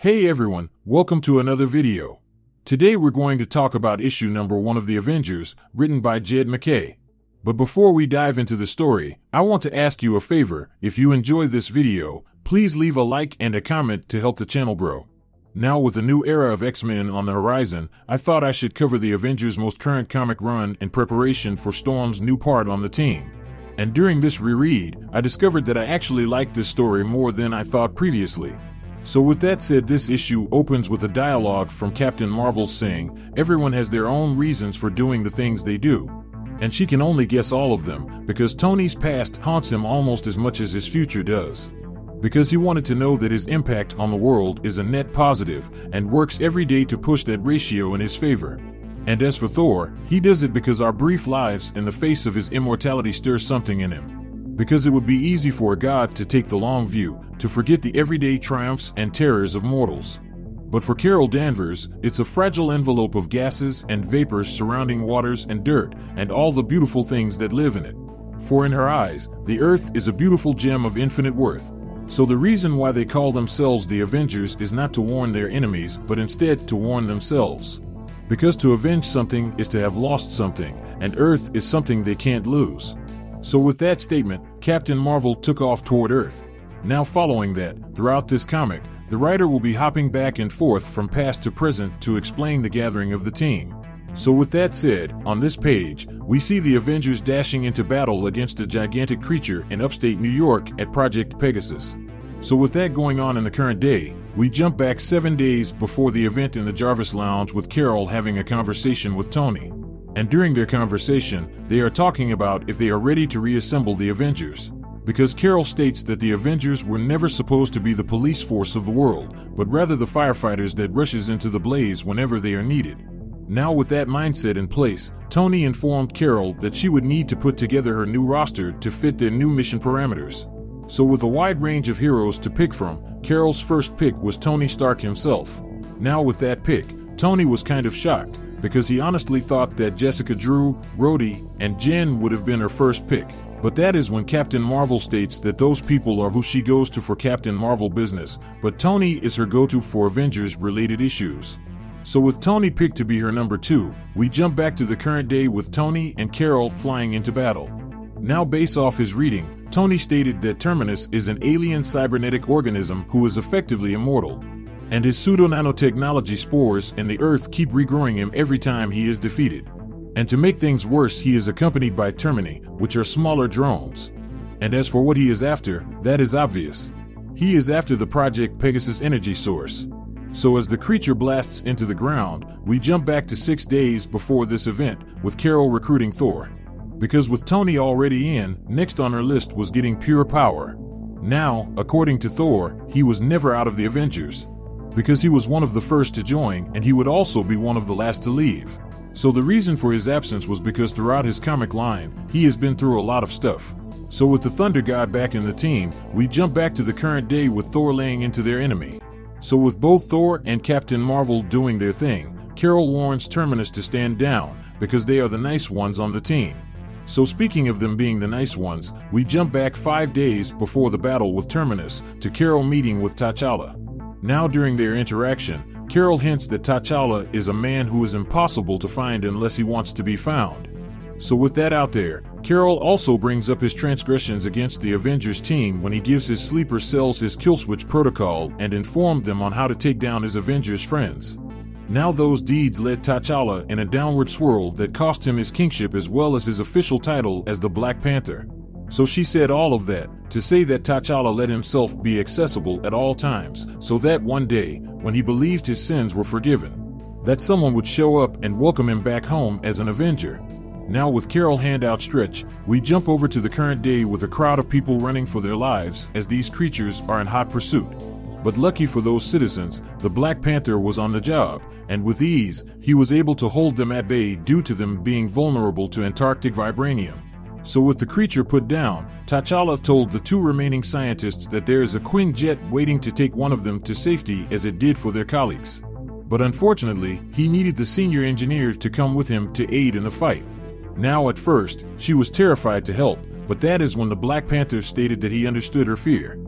Hey everyone, welcome to another video. Today we're going to talk about issue number 1 of the Avengers, written by Jed Mackay. But before we dive into the story, I want to ask you a favor. If you enjoy this video, please leave a like and a comment to help the channel grow. Now with a new era of X-Men on the horizon, I thought I should cover the Avengers' most current comic run in preparation for Storm's new part on the team. And during this reread, I discovered that I actually liked this story more than I thought previously. So with that said, this issue opens with a dialogue from Captain Marvel saying, everyone has their own reasons for doing the things they do. And she can only guess all of them, because Tony's past haunts him almost as much as his future does. Because he wanted to know that his impact on the world is a net positive, and works every day to push that ratio in his favor. And as for Thor, he does it because our brief lives in the face of his immortality stir something in him. Because it would be easy for a god to take the long view, to forget the everyday triumphs and terrors of mortals. But for Carol Danvers, it's a fragile envelope of gases and vapors surrounding waters and dirt, and all the beautiful things that live in it. For in her eyes, the earth is a beautiful gem of infinite worth. So the reason why they call themselves the Avengers is not to warn their enemies, but instead to warn themselves. Because to avenge something is to have lost something, and Earth is something they can't lose. So with that statement, Captain Marvel took off toward Earth. Now following that, throughout this comic, the writer will be hopping back and forth from past to present to explain the gathering of the team. So with that said, on this page, we see the Avengers dashing into battle against a gigantic creature in upstate New York at Project Pegasus. So with that going on in the current day, we jump back 7 days before the event in the Jarvis Lounge with Carol having a conversation with Tony. And during their conversation, they are talking about if they are ready to reassemble the Avengers. Because Carol states that the Avengers were never supposed to be the police force of the world, but rather the firefighters that rushes into the blaze whenever they are needed. Now with that mindset in place, Tony informed Carol that she would need to put together her new roster to fit their new mission parameters. So with a wide range of heroes to pick from, Carol's first pick was Tony Stark himself. Now with that pick, Tony was kind of shocked, because he honestly thought that Jessica Drew, Rhodey, and Jen would have been her first pick. But that is when Captain Marvel states that those people are who she goes to for Captain Marvel business, but Tony is her go-to for Avengers-related issues. So with Tony picked to be her number 2, we jump back to the current day with Tony and Carol flying into battle. Now based off his reading, Tony stated that Terminus is an alien cybernetic organism who is effectively immortal. And his pseudo-nanotechnology spores in the earth keep regrowing him every time he is defeated. And to make things worse, he is accompanied by Termini, which are smaller drones. And as for what he is after, that is obvious. He is after the Project Pegasus energy source. So as the creature blasts into the ground, we jump back to 6 days before this event, with Carol recruiting Thor. Because with Tony already in, next on her list was getting pure power. Now, according to Thor, he was never out of the Avengers. Because he was one of the first to join, and he would also be one of the last to leave. So the reason for his absence was because throughout his comic line, he has been through a lot of stuff. So with the Thunder God back in the team, we jump back to the current day with Thor laying into their enemy. So with both Thor and Captain Marvel doing their thing, Carol warns Terminus to stand down, because they are the nice ones on the team. So speaking of them being the nice ones, we jump back 5 days before the battle with Terminus to Carol meeting with T'Challa. Now during their interaction, Carol hints that T'Challa is a man who is impossible to find unless he wants to be found. So with that out there, Carol also brings up his transgressions against the Avengers team when he gives his sleeper cells his killswitch protocol and informed them on how to take down his Avengers friends. Now those deeds led T'Challa in a downward swirl that cost him his kingship as well as his official title as the Black Panther. So she said all of that to say that T'Challa let himself be accessible at all times, so that one day, when he believed his sins were forgiven, that someone would show up and welcome him back home as an Avenger. Now with Carol hand outstretched, we jump over to the current day with a crowd of people running for their lives as these creatures are in hot pursuit. But lucky for those citizens, the Black Panther was on the job, and with ease, he was able to hold them at bay due to them being vulnerable to Antarctic vibranium. So with the creature put down, T'Challa told the 2 remaining scientists that there is a Quinjet waiting to take one of them to safety as it did for their colleagues. But unfortunately, he needed the senior engineer to come with him to aid in the fight. Now at first, she was terrified to help, but that is when the Black Panther stated that he understood her fear.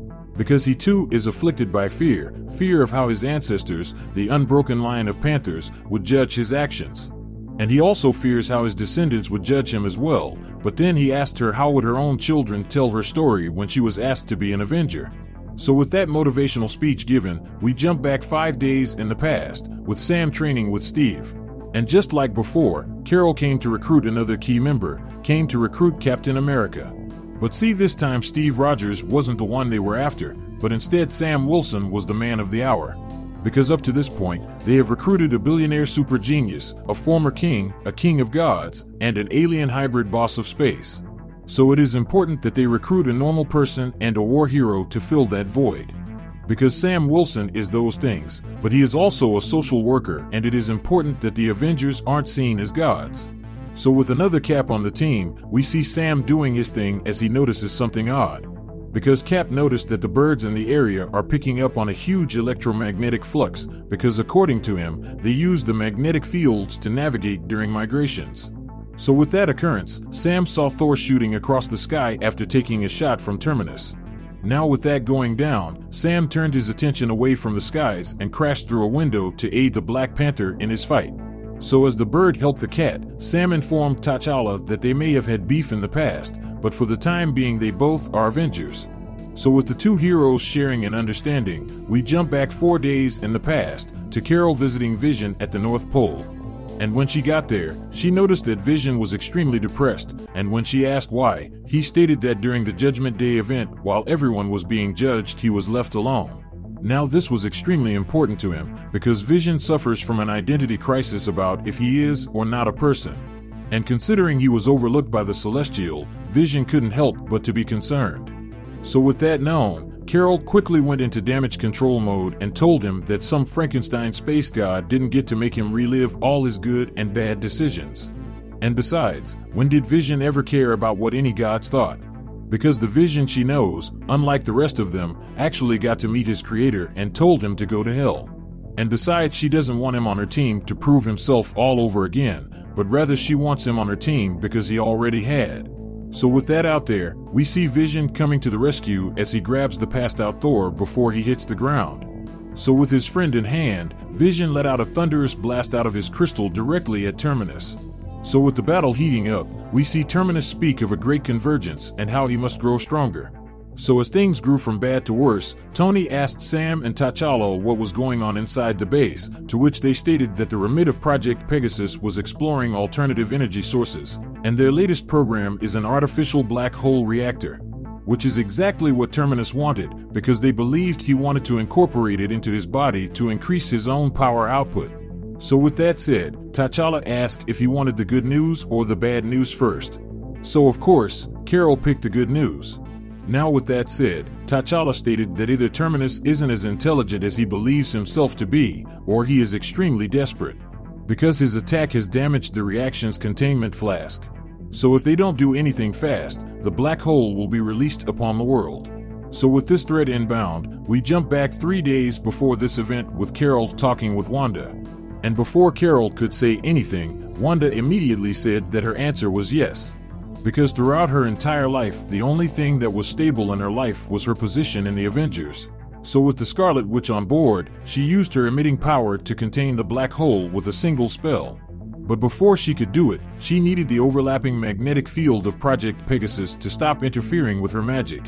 because he too is afflicted by fear of how his ancestors, the unbroken line of Panthers, would judge his actions. And he also fears how his descendants would judge him as well, but then he asked her how would her own children tell her story when she was asked to be an Avenger. So with that motivational speech given, we jump back 5 days in the past, with Sam training with Steve. And just like before, Carol came to recruit another key member, came to recruit Captain America. But see, this time Steve Rogers wasn't the one they were after, but instead Sam Wilson was the man of the hour. Because up to this point, they have recruited a billionaire super genius, a former king, a king of gods, and an alien hybrid boss of space. So it is important that they recruit a normal person and a war hero to fill that void. Because Sam Wilson is those things, but he is also a social worker, and it is important that the Avengers aren't seen as gods. So with another Cap on the team, we see Sam doing his thing as he notices something odd. Because Cap noticed that the birds in the area are picking up on a huge electromagnetic flux, because according to him, they use the magnetic fields to navigate during migrations. So with that occurrence, Sam saw Thor shooting across the sky after taking a shot from Terminus. Now with that going down, Sam turned his attention away from the skies and crashed through a window to aid the Black Panther in his fight. So as the bird helped the cat, Sam informed T'Challa that they may have had beef in the past, but for the time being they both are Avengers. So with the two heroes sharing an understanding, we jump back 4 days in the past to Carol visiting Vision at the North Pole. And when she got there, she noticed that Vision was extremely depressed, and when she asked why, he stated that during the Judgment Day event, while everyone was being judged, he was left alone. Now this was extremely important to him, because Vision suffers from an identity crisis about if he is or not a person. And considering he was overlooked by the Celestial, Vision couldn't help but to be concerned. So with that known, Carol quickly went into damage control mode and told him that some Frankenstein space god didn't get to make him relive all his good and bad decisions. And besides, when did Vision ever care about what any gods thought? Because the Vision she knows, unlike the rest of them, actually got to meet his creator and told him to go to hell. And besides, she doesn't want him on her team to prove himself all over again, but rather she wants him on her team because he already had. So with that out there, we see Vision coming to the rescue as he grabs the passed out Thor before he hits the ground. So with his friend in hand, Vision let out a thunderous blast out of his crystal directly at Terminus. So with the battle heating up, we see Terminus speak of a great convergence and how he must grow stronger. So as things grew from bad to worse, Tony asked Sam and T'Challa what was going on inside the base, to which they stated that the remit of Project Pegasus was exploring alternative energy sources, and their latest program is an artificial black hole reactor, which is exactly what Terminus wanted, because they believed he wanted to incorporate it into his body to increase his own power output. So with that said, T'Challa asked if he wanted the good news or the bad news first. So of course, Carol picked the good news. Now with that said, T'Challa stated that either Terminus isn't as intelligent as he believes himself to be, or he is extremely desperate, because his attack has damaged the reaction's containment flask. So if they don't do anything fast, the black hole will be released upon the world. So with this threat inbound, we jump back 3 days before this event with Carol talking with Wanda. And before Carol could say anything, Wanda immediately said that her answer was yes. Because throughout her entire life, the only thing that was stable in her life was her position in the Avengers. So with the Scarlet Witch on board, she used her emitting power to contain the black hole with a single spell. But before she could do it, she needed the overlapping magnetic field of Project Pegasus to stop interfering with her magic.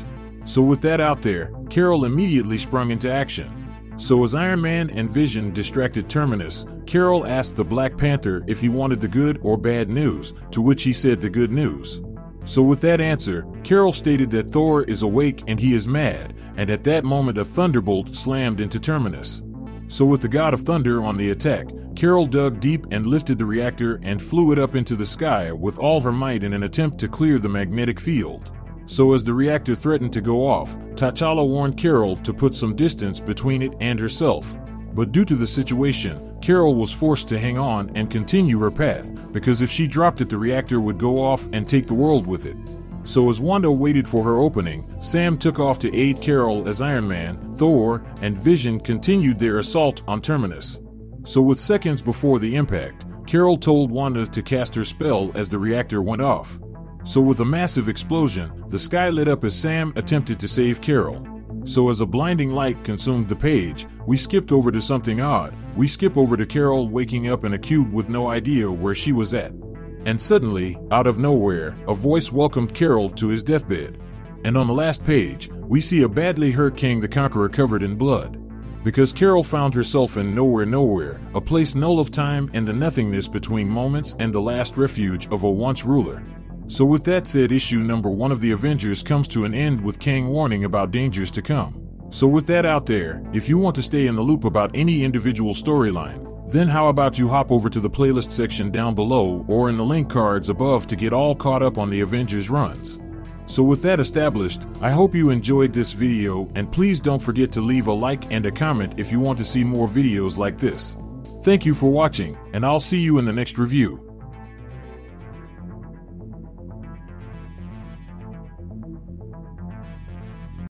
So with that out there, Carol immediately sprung into action. So as Iron Man and Vision distracted Terminus, Carol asked the Black Panther if he wanted the good or bad news, to which he said the good news. So with that answer, Carol stated that Thor is awake and he is mad, and at that moment a thunderbolt slammed into Terminus. So with the God of Thunder on the attack, Carol dug deep and lifted the reactor and flew it up into the sky with all her might in an attempt to clear the magnetic field. So as the reactor threatened to go off, T'Challa warned Carol to put some distance between it and herself. But due to the situation, Carol was forced to hang on and continue her path, because if she dropped it the reactor would go off and take the world with it. So as Wanda waited for her opening, Sam took off to aid Carol as Iron Man, Thor, and Vision continued their assault on Terminus. So with seconds before the impact, Carol told Wanda to cast her spell as the reactor went off. So with a massive explosion, the sky lit up as Sam attempted to save Carol. So as a blinding light consumed the page, we skipped over to something odd. We skip over to Carol waking up in a cube with no idea where she was at. And suddenly, out of nowhere, a voice welcomed Carol to his deathbed. And on the last page, we see a badly hurt King the Conqueror covered in blood. Because Carol found herself in nowhere, a place null of time and the nothingness between moments and the last refuge of a once ruler. So with that said, issue number 1 of the Avengers comes to an end with Kang warning about dangers to come. So with that out there, if you want to stay in the loop about any individual storyline, then how about you hop over to the playlist section down below or in the link cards above to get all caught up on the Avengers runs. So with that established, I hope you enjoyed this video, and please don't forget to leave a like and a comment if you want to see more videos like this. Thank you for watching, and I'll see you in the next review.